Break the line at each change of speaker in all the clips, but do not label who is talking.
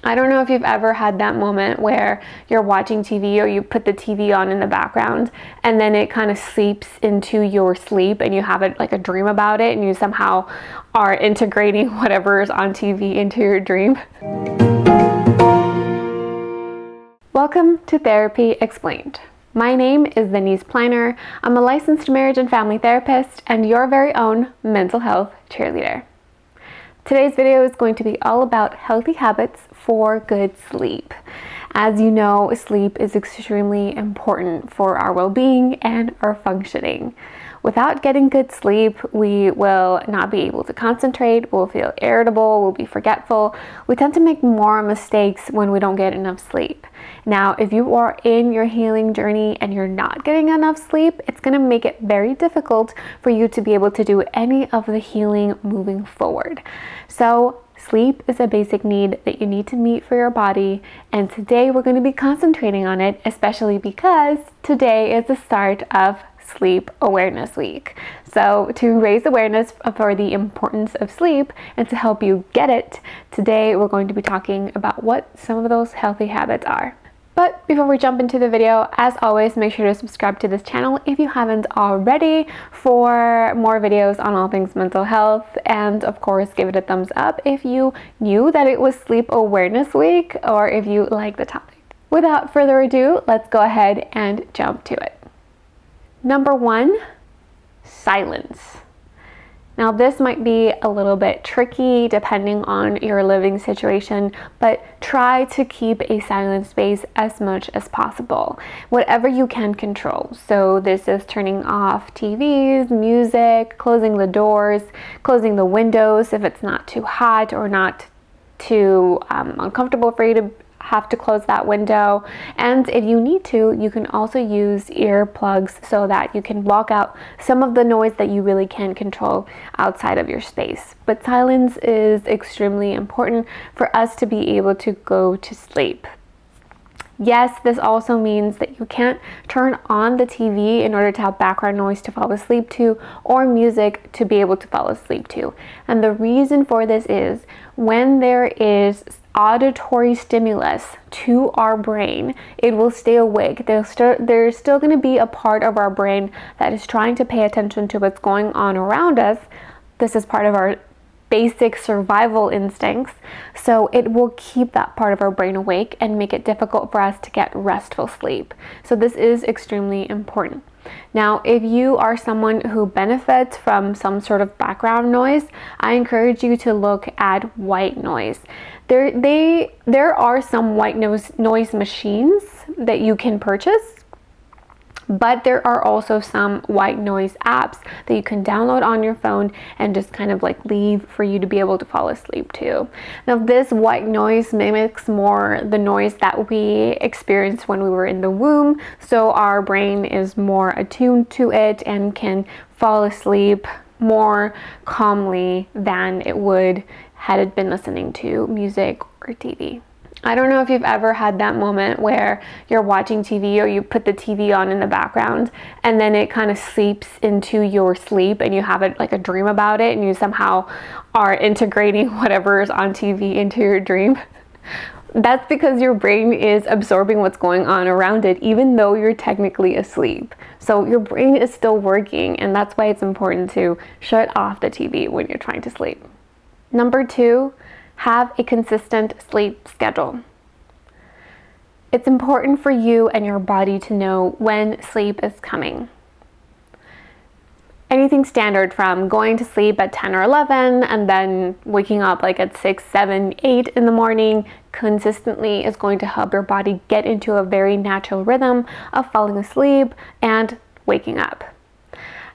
I don't know if you've ever had that moment where you're watching TV or you put the TV on in the background and then it kind of seeps into your sleep and you have it like a dream about it and you somehow are integrating whatever's on TV into your dream. Welcome to Therapy Explained. My name is Deniss Planner. I'm a licensed marriage and family therapist and your very own mental health cheerleader. Today's video is going to be all about healthy habits for good sleep. As you know, sleep is extremely important for our well-being and our functioning. Without getting good sleep, we will not be able to concentrate, we'll feel irritable, we'll be forgetful. We tend to make more mistakes when we don't get enough sleep. Now, if you are in your healing journey and you're not getting enough sleep, it's going to make it very difficult for you to be able to do any of the healing moving forward. So, sleep is a basic need that you need to meet for your body, and today we're going to be concentrating on it, especially because today is the start of Sleep Awareness Week. So to raise awareness for the importance of sleep and to help you get it, today we're going to be talking about what some of those healthy habits are. But before we jump into the video, as always, make sure to subscribe to this channel if you haven't already for more videos on all things mental health, and of course give it a thumbs up if you knew that it was Sleep Awareness Week or if you like the topic. Without further ado, let's go ahead and jump to it. Number 1, silence. Now this might be a little bit tricky depending on your living situation, but try to keep a silent space as much as possible. Whatever you can control. So this is turning off TVs, music, closing the doors, closing the windows if it's not too hot or not too uncomfortable for you to have to close that window. And if you need to, you can also use earplugs so that you can block out some of the noise that you really can't control outside of your space. But silence is extremely important for us to be able to go to sleep. Yes, this also means that you can't turn on the TV in order to have background noise to fall asleep to or music to be able to fall asleep to. And the reason for this is when there is auditory stimulus to our brain, it will stay awake. There's still going to be a part of our brain that is trying to pay attention to what's going on around us. This is part of our basic survival instincts, so it will keep that part of our brain awake and make it difficult for us to get restful sleep. So this is extremely important. Now, if you are someone who benefits from some sort of background noise, I encourage you to look at white noise. There are some white noise machines that you can purchase, but there are also some white noise apps that you can download on your phone and just kind of like leave for you to be able to fall asleep to. Now, this white noise mimics more the noise that we experienced when we were in the womb, so our brain is more attuned to it and can fall asleep more calmly than it would had it been listening to music or TV. I don't know if you've ever had that moment where you're watching TV or you put the TV on in the background and then it kind of seeps into your sleep and you have it like a dream about it and you somehow are integrating whatever's on TV into your dream. That's because your brain is absorbing what's going on around it even though you're technically asleep. So your brain is still working, and that's why it's important to shut off the TV when you're trying to sleep. Number 2, have a consistent sleep schedule. It's important for you and your body to know when sleep is coming. Anything standard from going to sleep at 10 or 11 and then waking up like at 6, 7, 8 in the morning consistently is going to help your body get into a very natural rhythm of falling asleep and waking up.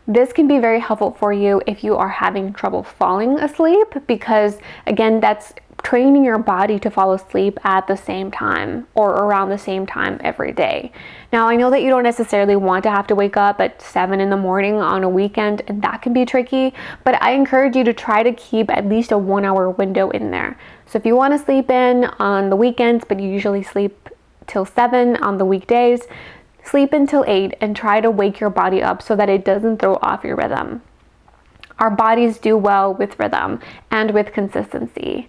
This can be very helpful for you if you are having trouble falling asleep because, again, that's training your body to fall asleep at the same time or around the same time every day. Now, I know that you don't necessarily want to have to wake up at 7 in the morning on a weekend, and that can be tricky, but I encourage you to try to keep at least a 1-hour window in there. So if you want to sleep in on the weekends, but you usually sleep till 7 on the weekdays, sleep until 8 and try to wake your body up so that it doesn't throw off your rhythm. Our bodies do well with rhythm and with consistency.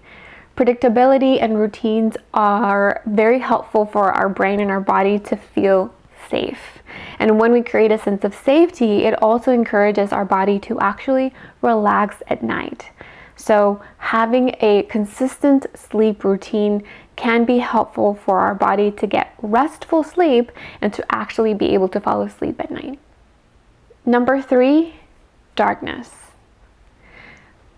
Predictability and routines are very helpful for our brain and our body to feel safe. And when we create a sense of safety, it also encourages our body to actually relax at night. So having a consistent sleep routine can be helpful for our body to get restful sleep and to actually be able to fall asleep at night. Number 3, darkness.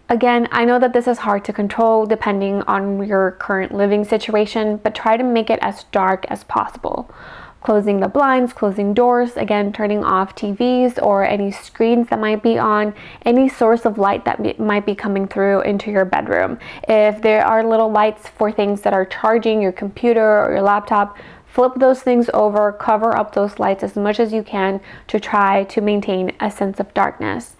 Again, I know that this is hard to control depending on your current living situation, but try to make it as dark as possible. Closing the blinds, closing doors, again, turning off TVs or any screens that might be on, any source of light that might be coming through into your bedroom. If there are little lights for things that are charging your computer or your laptop, flip those things over, cover up those lights as much as you can to try to maintain a sense of darkness.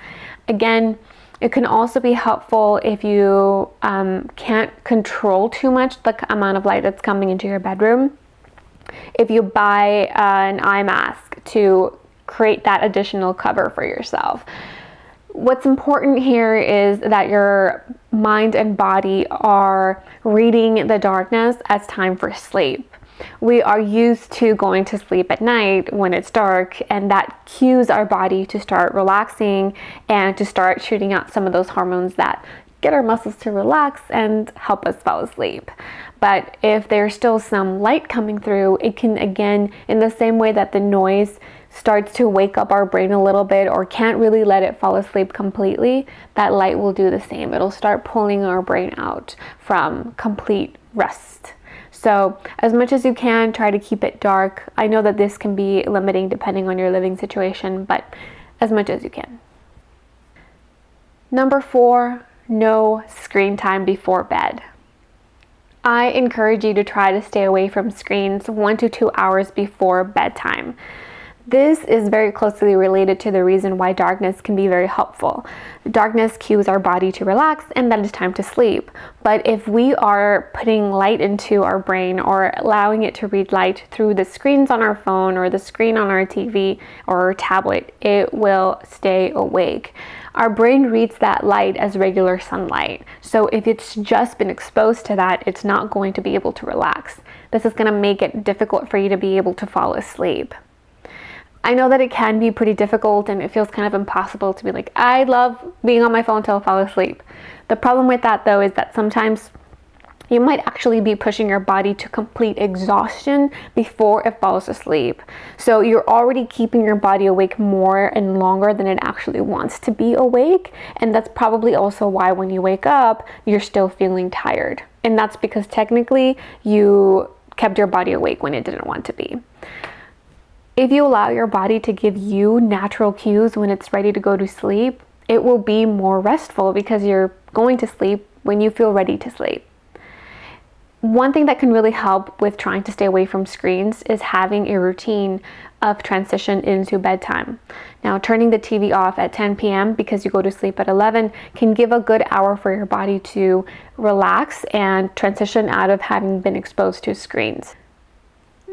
Again, it can also be helpful if you can't control too much the amount of light that's coming into your bedroom. If you buy an eye mask to create that additional cover for yourself. What's important here is that your mind and body are reading the darkness as time for sleep. We are used to going to sleep at night when it's dark, and that cues our body to start relaxing and to start shooting out some of those hormones that get our muscles to relax and help us fall asleep. But if there's still some light coming through, it can, again, in the same way that the noise starts to wake up our brain a little bit or can't really let it fall asleep completely, that light will do the same. It'll start pulling our brain out from complete rest. So as much as you can, try to keep it dark. I know that this can be limiting depending on your living situation, but as much as you can. Number 4, no screen time before bed. I encourage you to try to stay away from screens 1 to 2 hours before bedtime. This is very closely related to the reason why darkness can be very helpful. Darkness cues our body to relax, and that is time to sleep. But if we are putting light into our brain or allowing it to read light through the screens on our phone or the screen on our TV or our tablet, it will stay awake. Our brain reads that light as regular sunlight. So if it's just been exposed to that, it's not going to be able to relax. This is going to make it difficult for you to be able to fall asleep. I know that it can be pretty difficult and it feels kind of impossible to be like, I love being on my phone till I fall asleep. The problem with that though is that sometimes you might actually be pushing your body to complete exhaustion before it falls asleep. So you're already keeping your body awake more and longer than it actually wants to be awake. And that's probably also why when you wake up, you're still feeling tired. And that's because technically you kept your body awake when it didn't want to be. If you allow your body to give you natural cues when it's ready to go to sleep, it will be more restful because you're going to sleep when you feel ready to sleep. One thing that can really help with trying to stay away from screens is having a routine of transition into bedtime. Now, turning the TV off at 10 p.m. because you go to sleep at 11 can give a good hour for your body to relax and transition out of having been exposed to screens.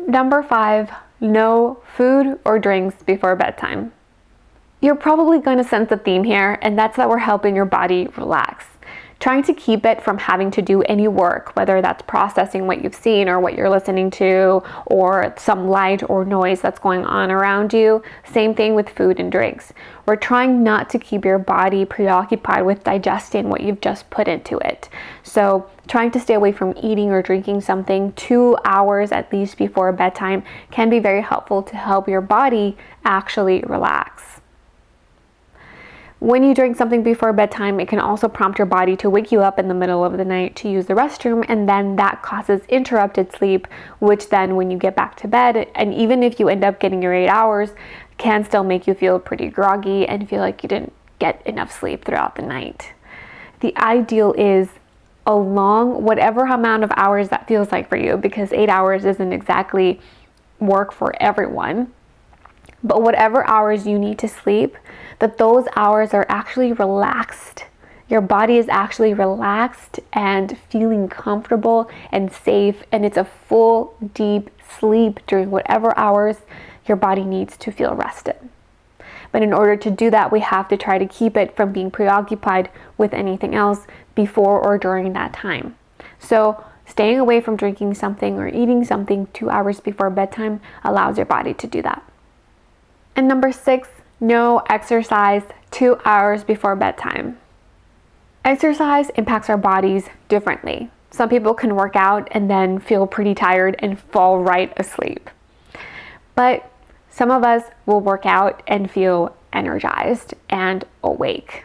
Number 5, no food or drinks before bedtime. You're probably going to sense a theme here, and that's that we're helping your body relax. Trying to keep it from having to do any work, whether that's processing what you've seen or what you're listening to or some light or noise that's going on around you. Same thing with food and drinks. We're trying not to keep your body preoccupied with digesting what you've just put into it. So trying to stay away from eating or drinking something 2 hours at least before bedtime can be very helpful to help your body actually relax. When you drink something before bedtime, it can also prompt your body to wake you up in the middle of the night to use the restroom, and then that causes interrupted sleep, which then when you get back to bed, and even if you end up getting your 8 hours, can still make you feel pretty groggy and feel like you didn't get enough sleep throughout the night. The ideal is a long, whatever amount of hours that feels like for you, because 8 hours isn't exactly work for everyone. But whatever hours you need to sleep, that those hours are actually relaxed. Your body is actually relaxed and feeling comfortable and safe, and it's a full, deep sleep during whatever hours your body needs to feel rested. But in order to do that, we have to try to keep it from being preoccupied with anything else before or during that time. So staying away from drinking something or eating something 2 hours before bedtime allows your body to do that. And number 6, no exercise 2 hours before bedtime. Exercise impacts our bodies differently. Some people can work out and then feel pretty tired and fall right asleep. But some of us will work out and feel energized and awake.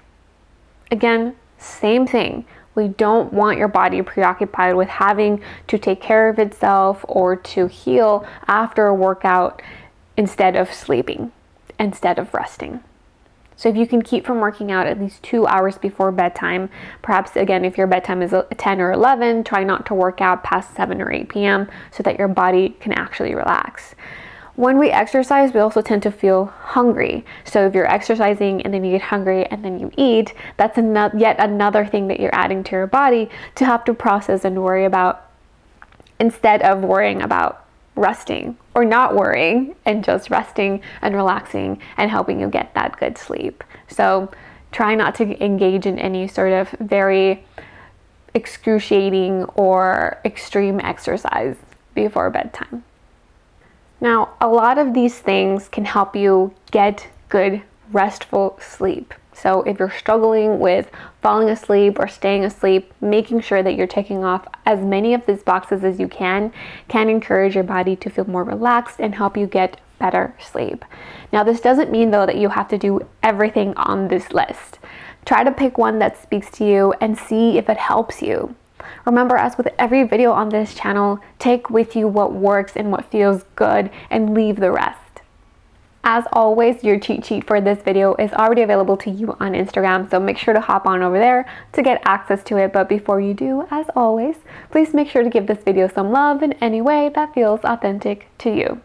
Again, same thing. We don't want your body preoccupied with having to take care of itself or to heal after a workout instead of sleeping, instead of resting. So if you can keep from working out at least 2 hours before bedtime, perhaps again, if your bedtime is 10 or 11, try not to work out past 7 or 8 p.m. so that your body can actually relax. When we exercise, we also tend to feel hungry. So if you're exercising and then you get hungry and then you eat, that's yet another thing that you're adding to your body to have to process and worry about, instead of worrying about resting or not worrying and just resting and relaxing and helping you get that good sleep. So try not to engage in any sort of very excruciating or extreme exercise before bedtime. Now, a lot of these things can help you get good, restful sleep. So if you're struggling with falling asleep or staying asleep, making sure that you're checking off as many of these boxes as you can encourage your body to feel more relaxed and help you get better sleep. Now, this doesn't mean though that you have to do everything on this list. Try to pick one that speaks to you and see if it helps you. Remember, as with every video on this channel, take with you what works and what feels good and leave the rest. As always, your cheat sheet for this video is already available to you on Instagram, so make sure to hop on over there to get access to it. But before you do, as always, please make sure to give this video some love in any way that feels authentic to you.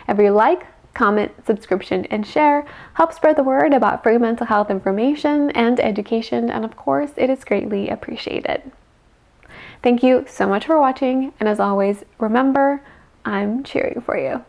Every like, comment, subscription, and share helps spread the word about free mental health information and education, and of course, it is greatly appreciated. Thank you so much for watching, and as always, remember, I'm cheering for you.